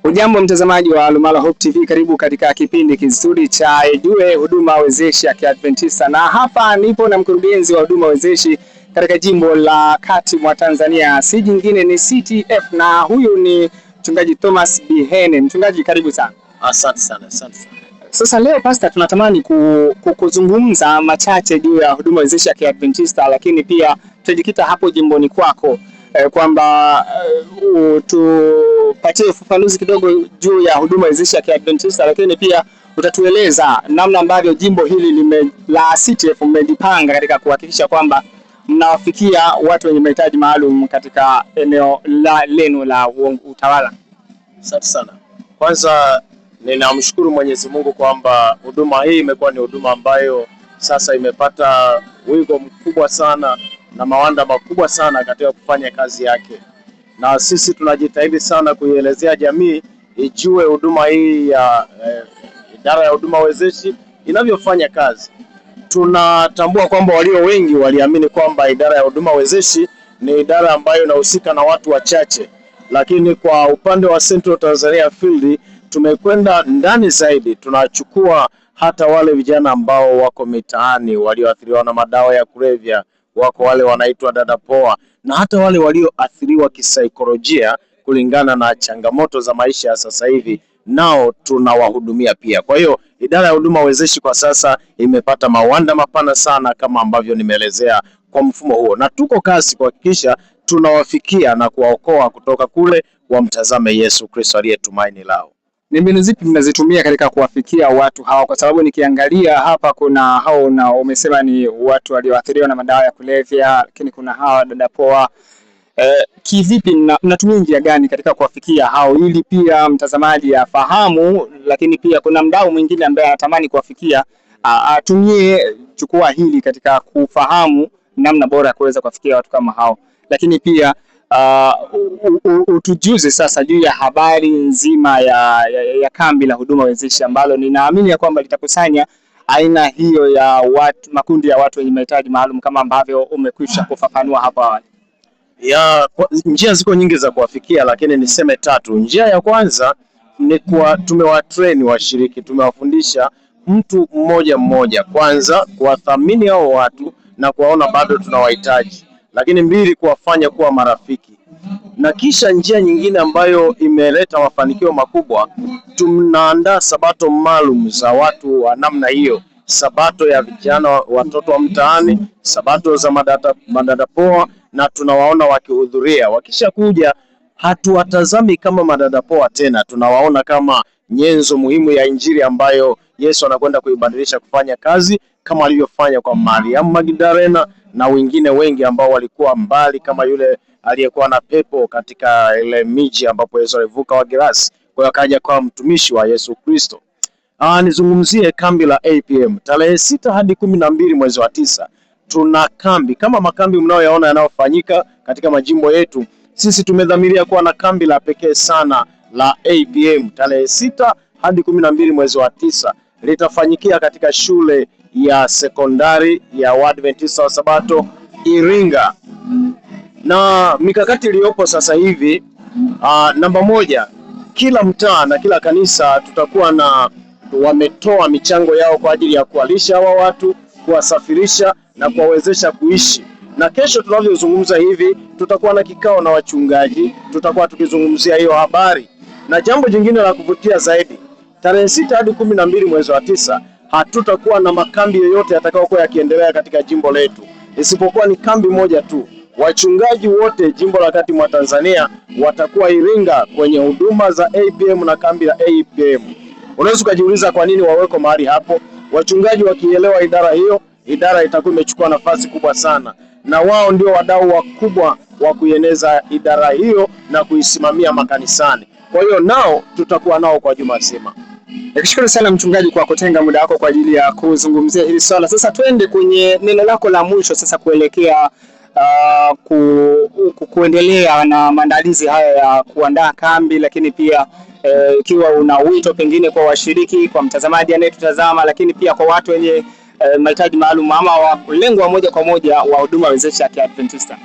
Ujambo mtazamaji wa Lumala Hope TV, karibu katika kipindi kizuri cha Ijue Huduma Wezeshi ya Kiadventista. Na hapa nipo na mkurugenzi wa huduma wezeshi katika jimbo la Kati mwa Tanzania, si jingine ni CTF, na huyu ni mchungaji Thomas Bihene. Mchungaji, karibu sana. Asante sana. Sasa leo pastor, tunatamani kuzungumza machache juu ya huduma wezeshi ya Kiadventista, lakini pia tutajikita hapo jimboni kwako kwamba tupatie ufafanuzi kidogo juu ya huduma wezeshi ya Kiadventista, lakini pia utatueleza namna ambavyo jimbo hili la CTF mmejipanga katika kuhakikisha kwamba mnawafikia watu wenye mahitaji maalum katika eneo lenu la utawala. Asante sana. Kwanza ninamshukuru Mwenyezi Mungu kwamba huduma hii imekuwa ni huduma ambayo sasa imepata wigo mkubwa sana na mawanda makubwa sana katika kufanya kazi yake, na sisi tunajitahidi sana kuielezea jamii ijue huduma hii ya idara ya huduma wezeshi inavyofanya kazi. Tunatambua kwamba walio wengi waliamini kwamba idara ya huduma wezeshi ni idara ambayo inahusika na watu wachache, lakini kwa upande wa Central Tanzania Field tumekwenda ndani zaidi. Tunachukua hata wale vijana ambao wako mitaani walioathiriwa na madawa ya kulevya, wako wale wanaitwa dada poa, na hata wale walioathiriwa kisaikolojia kulingana na changamoto za maisha ya sasa hivi, nao tunawahudumia pia. Kwa hiyo idara ya huduma wezeshi kwa sasa imepata mawanda mapana sana kama ambavyo nimeelezea kwa mfumo huo, na tuko kasi kuhakikisha tunawafikia na kuwaokoa kutoka kule wamtazame Yesu Kristo aliye tumaini lao. Ni mbinu zipi mnazitumia katika kuwafikia watu hawa? Kwa sababu nikiangalia hapa kuna hao na umesema ni watu walioathiriwa na madawa ya kulevya, lakini kuna hawa dada poa. Kivipi mnatumia njia gani katika kuwafikia hao, ili pia mtazamaji afahamu, lakini pia kuna mdau mwingine ambaye anatamani kuwafikia atumie jukwaa hili katika kufahamu namna bora ya kuweza kuwafikia watu kama hao, lakini pia utujuze sasa juu ya habari nzima ya kambi la huduma wezeshi ambalo ninaamini ya kwamba litakusanya aina hiyo ya watu, makundi ya watu wenye mahitaji maalum kama ambavyo umekwisha kufafanua hapa awali. Njia ziko nyingi za kuwafikia, lakini niseme tatu. Njia ya kwanza ni tumewatrain washiriki, tumewafundisha mtu mmoja mmoja, kwanza kuwathamini hao watu na kuwaona bado tunawahitaji, lakini mbili, kuwafanya kuwa marafiki. Na kisha njia nyingine ambayo imeleta mafanikio makubwa, tunaandaa sabato maalum za watu wa namna hiyo, sabato ya vijana, watoto wa mtaani, sabato za madada poa, na tunawaona wakihudhuria. Wakisha kuja hatuwatazami kama madada poa tena, tunawaona kama nyenzo muhimu ya injili ambayo Yesu anakwenda kuibadilisha kufanya kazi kama alivyofanya kwa Mariamu Magdalena na wengine wengi ambao walikuwa mbali, kama yule aliyekuwa na pepo katika ile miji ambapo Yesu alivuka wa Gerasi, kwa hiyo akaja kwa mtumishi wa Yesu Kristo. Nizungumzie kambi la APM tarehe 6 hadi 12 mwezi wa 9. Tuna kambi kama makambi mnayoyaona yanayofanyika katika majimbo yetu. Sisi tumedhamiria kuwa na kambi la pekee sana la APM tarehe 6 hadi 12 mwezi wa 9. Litafanyikia katika shule ya sekondari ya Waadventista wa Sabato Iringa. Na mikakati iliyopo sasa hivi, namba moja, kila mtaa na kila kanisa tutakuwa na wametoa michango yao kwa ajili ya kuwalisha hawa watu, kuwasafirisha na kuwawezesha kuishi. Na kesho tunavyozungumza hivi tutakuwa na kikao na wachungaji, tutakuwa tukizungumzia hiyo habari. Na jambo jingine la kuvutia zaidi, tarehe 6 hadi 12 mwezi wa 9 hatutakuwa na makambi yoyote yatakayokuwa yakiendelea katika jimbo letu, isipokuwa ni kambi moja tu. Wachungaji wote jimbo la Kati mwa Tanzania watakuwa Iringa kwenye huduma za APM na kambi la APM. Unaweza kujiuliza kwa nini waweko mahali hapo. Wachungaji wakielewa idara hiyo, idara itakuwa imechukua nafasi kubwa sana, na wao ndio wadau wakubwa wa kuieneza idara hiyo na kuisimamia makanisani. Kwa hiyo nao tutakuwa nao kwa juma zima. Nikushukuru sana mchungaji kwa kutenga muda wako kwa ajili ya kuzungumzia hili swala. Sasa twende kwenye neno lako la mwisho sasa, kuelekea kuendelea na maandalizi haya ya kuandaa kambi, lakini pia ikiwa una wito pengine kwa washiriki, kwa mtazamaji anayetutazama, lakini pia kwa watu wenye mahitaji maalum ama lengo moja kwa moja wa huduma wezeshi ya Kiadventista.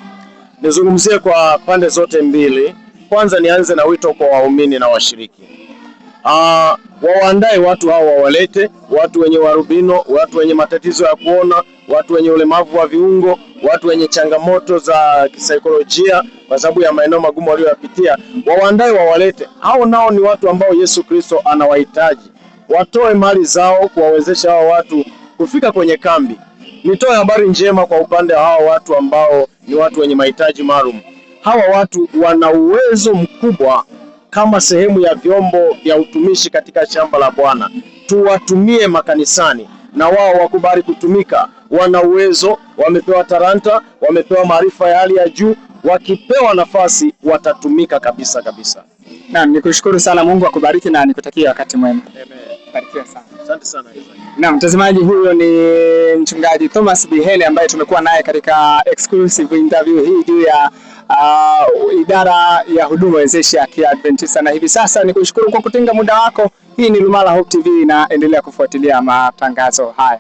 Nizungumzie kwa pande zote mbili. kwanza nianze na wito kwa waumini na washiriki. Wawaandae watu hao, wawalete watu wenye warubino, watu wenye matatizo ya kuona, watu wenye ulemavu wa viungo, watu wenye changamoto za kisaikolojia kwa sababu ya maeneo magumu walioyapitia. Wawaandae, wawalete hao. Nao ni watu ambao Yesu Kristo anawahitaji. Watoe mali zao kuwawezesha hao watu kufika kwenye kambi. Nitoe habari njema kwa upande wa hao watu ambao ni watu wenye mahitaji maalum. Hawa watu wana uwezo mkubwa kama sehemu ya vyombo vya utumishi katika shamba la Bwana. Tuwatumie makanisani na wao wakubali kutumika. Wana uwezo, wamepewa talanta, wamepewa maarifa ya hali ya juu. Wakipewa nafasi watatumika kabisa kabisa. Naam, nikushukuru sana, Mungu akubariki na nikutakia wakati mwema. Amen. Barikiwa sana. Asante sana Isaac. Naam, mtazamaji, huyo ni mchungaji Thomas Bihene ambaye tumekuwa naye katika exclusive interview hii juu ya idara ya huduma wezeshi ya Kiadventista, na hivi sasa nikushukuru kwa kutenga muda wako. Hii ni Lumala Hope TV na endelea kufuatilia matangazo haya.